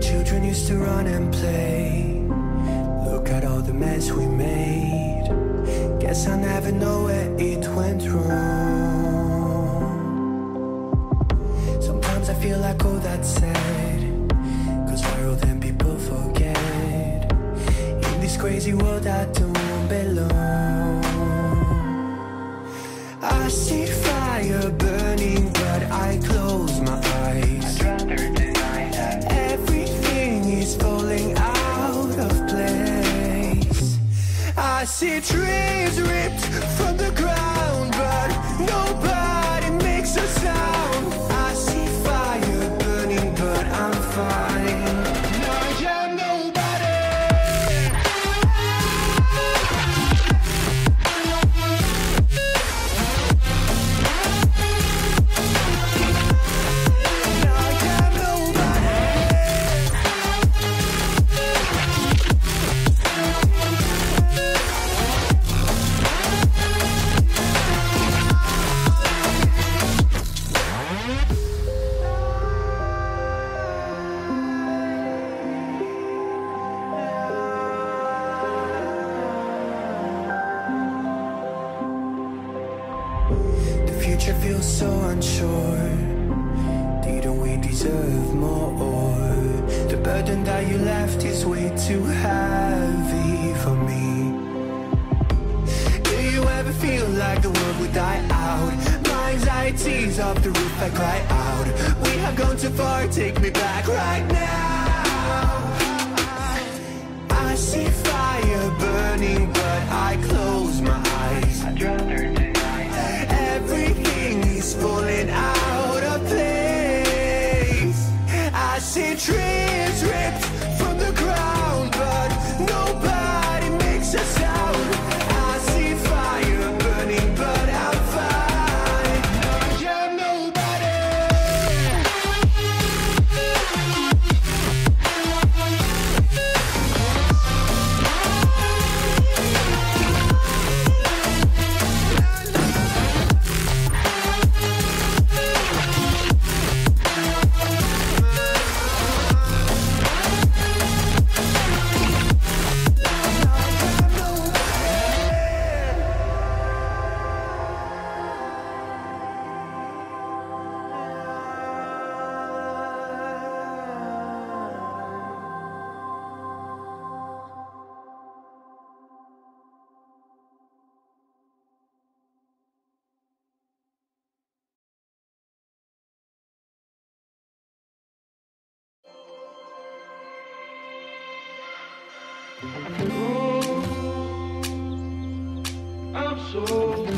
Children used to run and play. Look at all the mess we made. Guess I never know where it went wrong. Sometimes I feel like, oh, that's sad, 'cause viral then people forget. In this crazy world I don't belong. I see fire burning, but I close my eyes. I'd rather deny that. Everything is falling out of place. I see trees ripped from the ground, but nobody makes a sound. I see fire burning, but I'm fine. I am nobody. The future feels so unsure. Didn't we deserve more? The burden that you left is way too heavy for me. Do you ever feel like the world would die out? My anxiety's off the roof, I cry out. We have gone too far, take me back right now. I see fire burning, but I close my eyes. I'd rather deny that. Everything is falling out of place. I see trees ripped from the ground, but nobody makes a sound. I see fire burning, but I'm fine. I am nobody. I'm so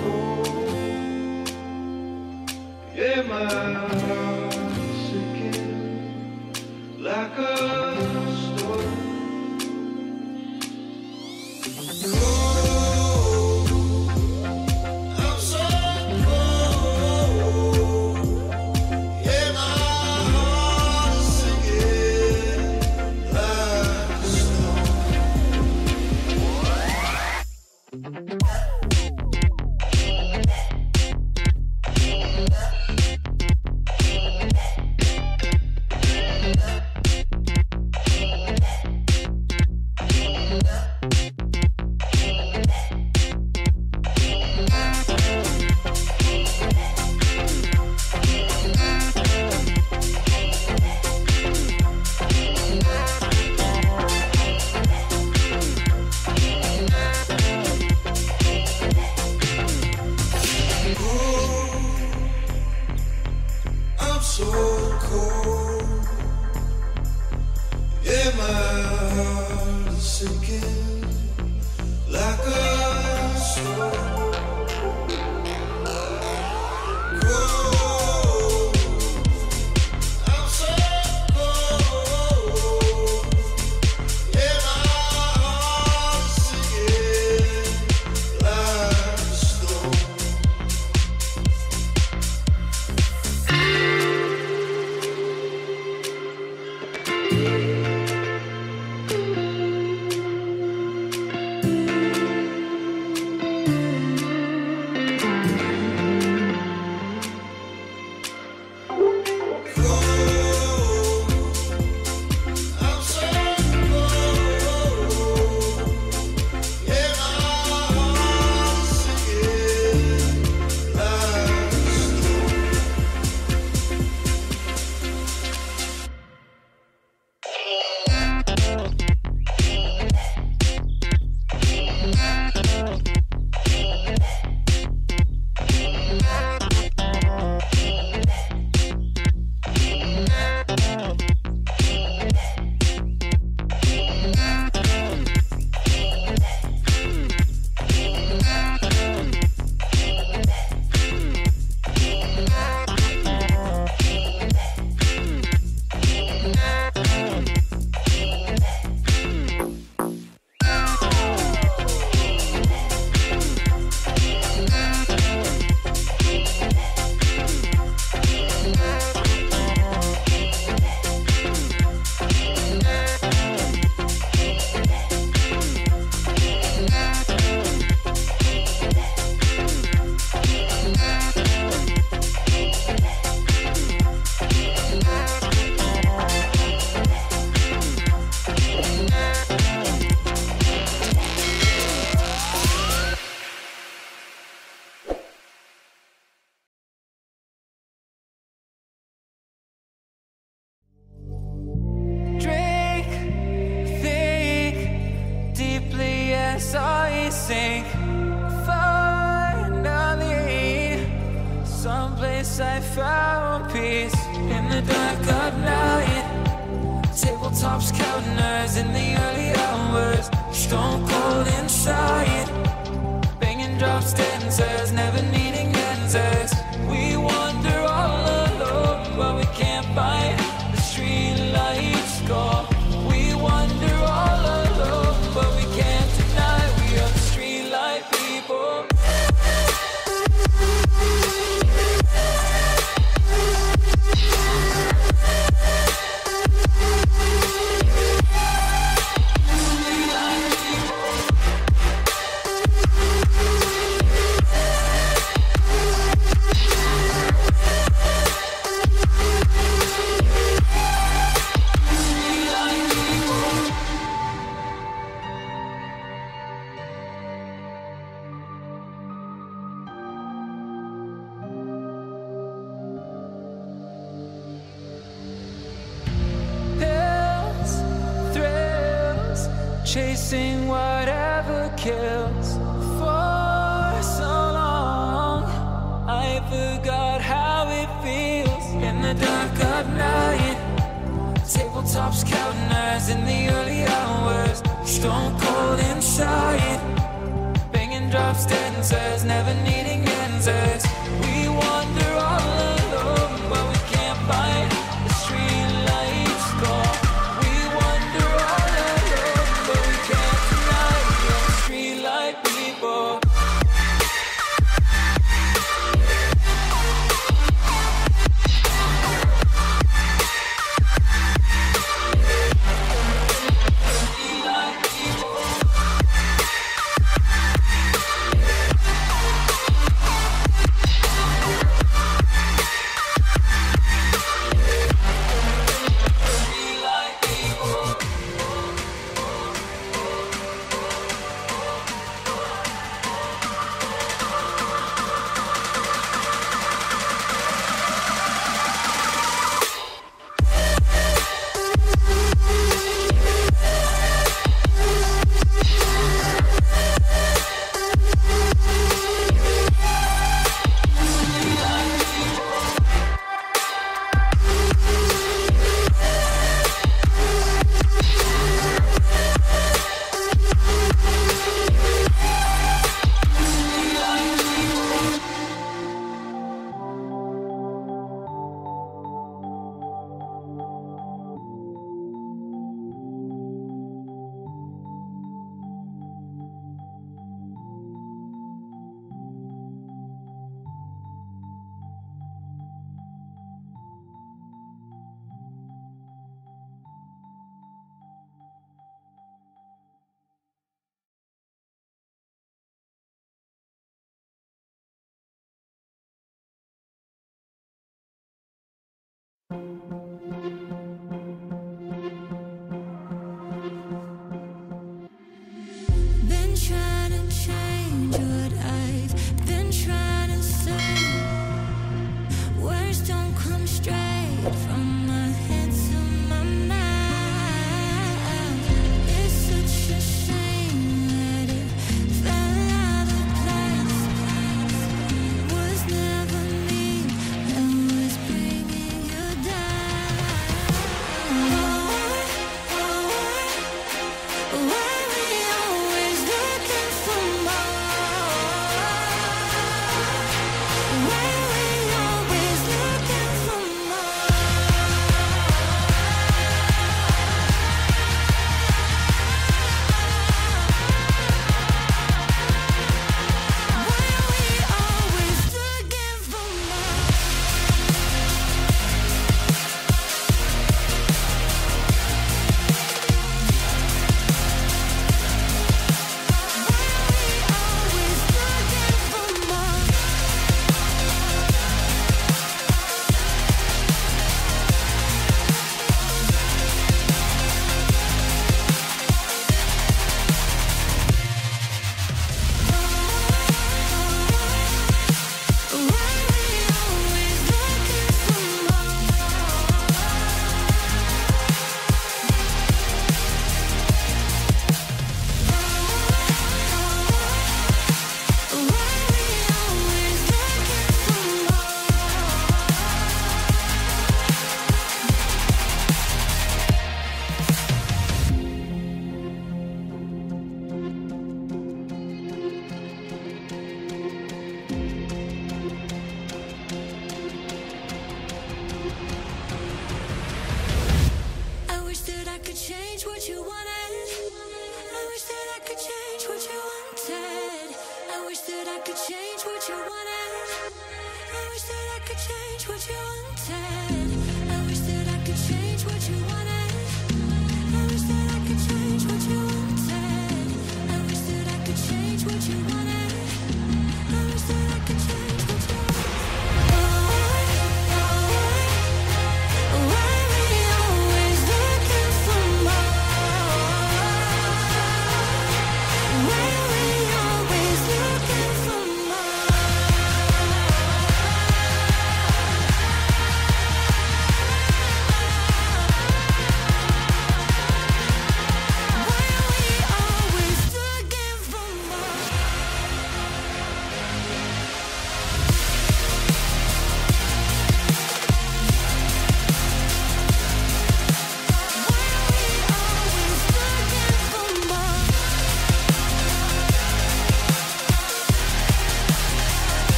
cold. Yeah, my heart's sinking like a storm. Cold. I'm so cold. Yeah, my heart's sinking like a storm. I'm so cold. Yeah, my heart is sinking like a storm. Cold. I'm so cold. Yeah, my heart is sinking like a storm. found peace in the dark of night. Tabletops counting eyes in the early hours, stone cold inside. Banging drop stanzas, never needing answers. We wander all alone, but we can't find the street lights go. We wander all alone, but we can't deny we are the street light people. Chasing whatever kills. For so long I forgot how it feels in the dark of night. Tabletops counting eyes in the early hours, stone cold inside. Banging drop stanzas, never needing answers. We wander all alone, but we can't find the street lights go. We wander all alone, but we can't deny we are the street light people. wish that I could change what you wanted. I wish that I could change what you wanted. I wish that I could change what you